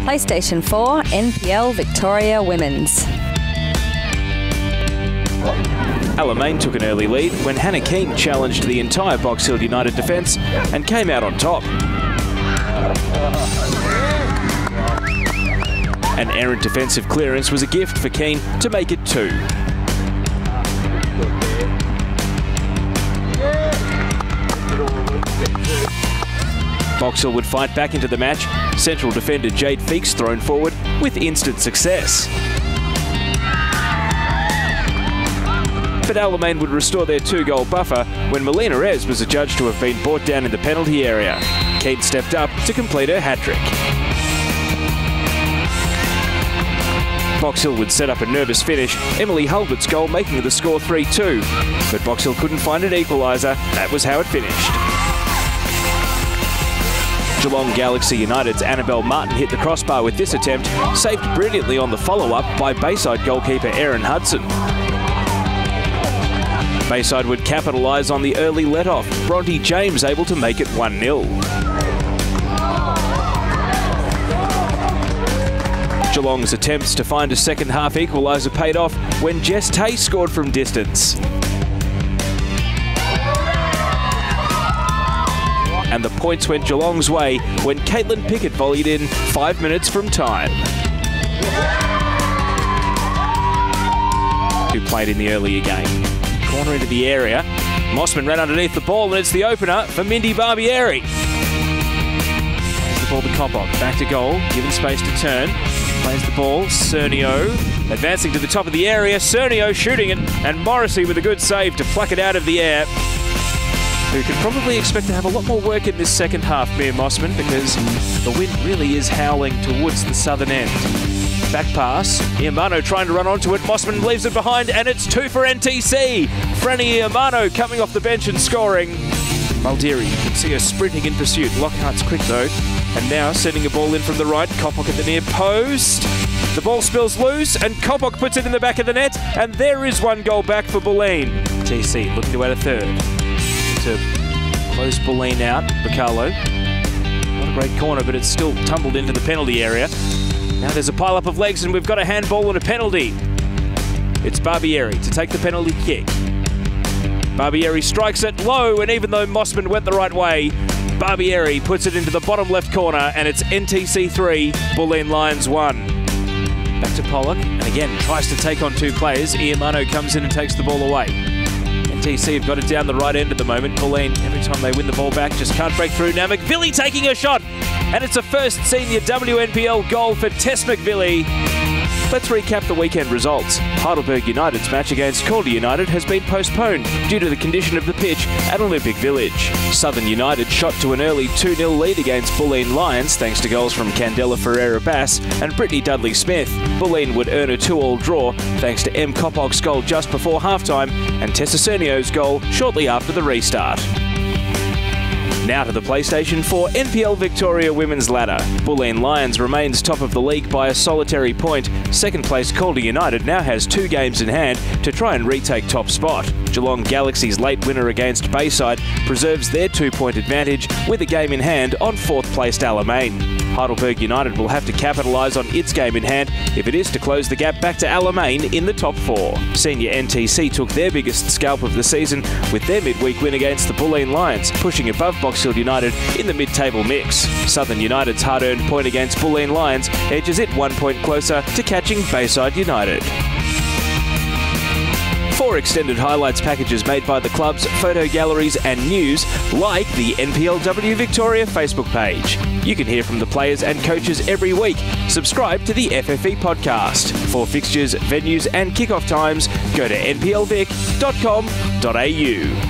PlayStation 4 NPL Victoria Women's. Alamein took an early lead when Hannah Keane challenged the entire Box Hill United defence and came out on top. An errant defensive clearance was a gift for Keane to make it 2. Box Hill would fight back into the match. Central defender Jade Feeks thrown forward with instant success. But Alamein would restore their 2-goal buffer when Melina Rez was adjudged to have been brought down in the penalty area. Keane stepped up to complete her hat-trick. Box Hill would set up a nervous finish, Emily Hulbert's goal making the score 3-2. But Box Hill couldn't find an equaliser. That was how it finished. Geelong Galaxy United's Annabelle Martin hit the crossbar with this attempt, saved brilliantly on the follow-up by Bayside goalkeeper Erin Hudson. Bayside would capitalise on the early let-off, Bronte James able to make it 1-0. Geelong's attempts to find a second-half equaliser paid off when Jess Tay scored from distance. And the points went Geelong's way when Caitlin Pickett volleyed in 5 minutes from time. Who played in the earlier game. Corner into the area. Mossman ran underneath the ball and it's the opener for Mindy Barbieri. Plays the ball to Kopok. Back to goal. Given space to turn. Plays the ball. Cernio advancing to the top of the area. Cernio shooting it and Morrissey with a good save to pluck it out of the air. Who can probably expect to have a lot more work in this second half, Mia Mossman, because the wind really is howling towards the southern end. Back pass, Iamano trying to run onto it, Mossman leaves it behind and it's 2 for NTC. Franny Iamano coming off the bench and scoring. Maldiri, you can see her sprinting in pursuit. Lockhart's quick though, and now sending a ball in from the right, Kopok at the near post. The ball spills loose and Kopok puts it in the back of the net and there is 1 goal back for Bulleen. TC looking to add a third. To close Bulleen out, Bacalo. Not a great corner, but it's still tumbled into the penalty area. Now there's a pile-up of legs and we've got a handball and a penalty. It's Barbieri to take the penalty kick. Barbieri strikes it low, and even though Mossman went the right way, Barbieri puts it into the bottom left corner, and it's NTC 3, Bulleen Lions 1. Back to Pollock, and again tries to take on 2 players. Iamano comes in and takes the ball away. NTC have got it down the right end at the moment. Bulleen, every time they win the ball back, just can't break through. Now McVilly taking a shot, and it's a first senior WNPL goal for Tess McVilly. Let's recap the weekend results. Heidelberg United's match against Calder United has been postponed due to the condition of the pitch at Olympic Village. Southern United shot to an early 2-0 lead against Bulleen Lions thanks to goals from Candela Ferreira-Bass and Brittany Dudley-Smith. Bulleen would earn a 2-2 draw thanks to M. Kopok's goal just before halftime and Tessa Cernio's goal shortly after the restart. Now to the PlayStation 4 NPL Victoria Women's Ladder. Bulleen Lions remains top of the league by a solitary point. Second place Calder United now has 2 games in hand to try and retake top spot. Geelong Galaxy's late winner against Bayside preserves their 2-point advantage with a game in hand on 4th placed Alamein. Heidelberg United will have to capitalise on its game in hand if it is to close the gap back to Alamein in the top 4. Senior NTC took their biggest scalp of the season with their midweek win against the Bulleen Lions, pushing above Box Hill United in the mid-table mix. Southern United's hard-earned point against Bulleen Lions edges it 1 point closer to catching Bayside United. 4 extended highlights packages made by the clubs, photo galleries and news, like the NPLW Victoria Facebook page. You can hear from the players and coaches every week. Subscribe to the FFE podcast. For fixtures, venues and kick-off times, go to nplvic.com.au.